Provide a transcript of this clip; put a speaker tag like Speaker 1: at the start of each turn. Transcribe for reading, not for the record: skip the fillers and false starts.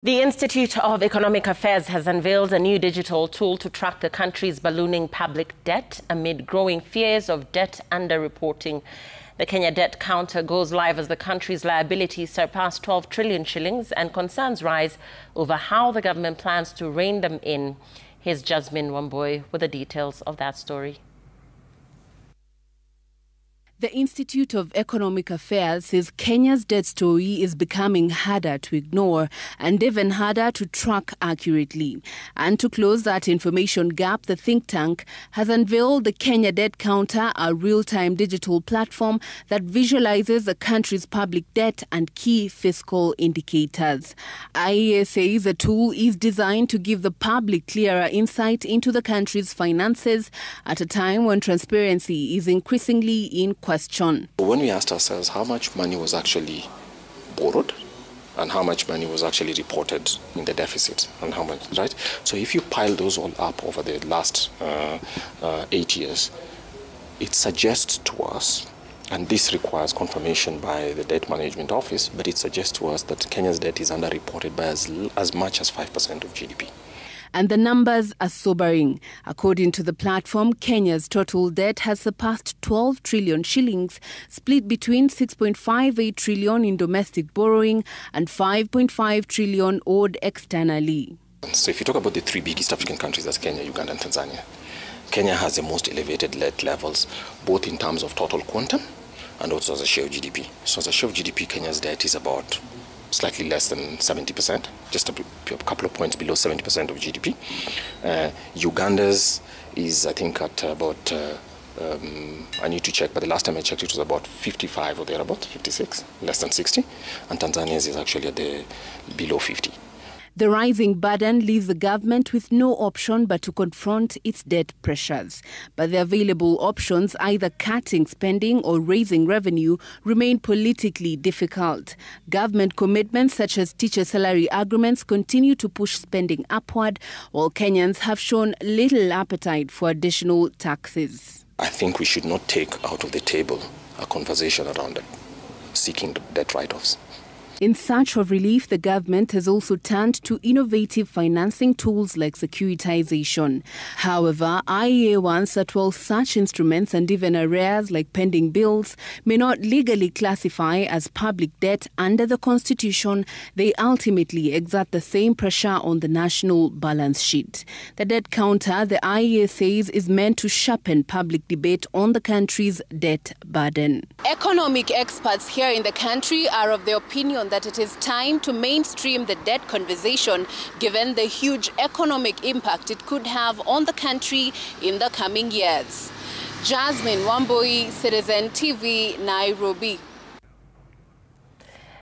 Speaker 1: The Institute of Economic Affairs has unveiled a new digital tool to track the country's ballooning public debt amid growing fears of debt underreporting. The Kenya debt counter goes live as the country's liabilities surpass 12 trillion shillings and concerns rise over how the government plans to rein them in. Here's Jasmine Wamboi with the details of that story.
Speaker 2: The Institute of Economic Affairs says Kenya's debt story is becoming harder to ignore and even harder to track accurately. And to close that information gap, the think tank has unveiled the Kenya Debt Counter, a real-time digital platform that visualizes the country's public debt and key fiscal indicators. IEA says the tool is designed to give the public clearer insight into the country's finances at a time when transparency is increasingly in question.
Speaker 3: When we asked ourselves how much money was actually borrowed and how much money was actually reported in the deficit and how much, right? So if you pile those all up over the last 8 years, it suggests to us, and this requires confirmation by the Debt Management Office, but it suggests to us that Kenya's debt is underreported by as much as 5% of GDP.
Speaker 2: And the numbers are sobering. According to the platform, Kenya's total debt has surpassed 12 trillion shillings, split between 6.58 trillion in domestic borrowing and 5.5 trillion owed externally.
Speaker 3: So if you talk about the three big East African countries, that's Kenya, Uganda and Tanzania, Kenya has the most elevated debt levels, both in terms of total quantum and also as a share of GDP. So as a share of GDP, Kenya's debt is about slightly less than 70%, just a couple of points below 70% of GDP. Uganda's is, I think, at about, I need to check, but the last time I checked it was about 55 or thereabouts, 56, less than 60. And Tanzania's is actually at below 50.
Speaker 2: The rising burden leaves the government with no option but to confront its debt pressures. But the available options, either cutting spending or raising revenue, remain politically difficult. Government commitments such as teacher salary agreements continue to push spending upward, while Kenyans have shown little appetite for additional taxes.
Speaker 3: I think we should not take out of the table a conversation around seeking debt write-offs.
Speaker 2: In search of relief, the government has also turned to innovative financing tools like securitization. However, IEA warns that while such instruments and even arrears like pending bills may not legally classify as public debt under the Constitution, they ultimately exert the same pressure on the national balance sheet. The debt counter, the IEA says, is meant to sharpen public debate on the country's debt burden. Economic experts here in the country are of the opinion that it is time to mainstream the debt conversation given the huge economic impact it could have on the country in the coming years. Jasmine Wamboi, Citizen TV, Nairobi.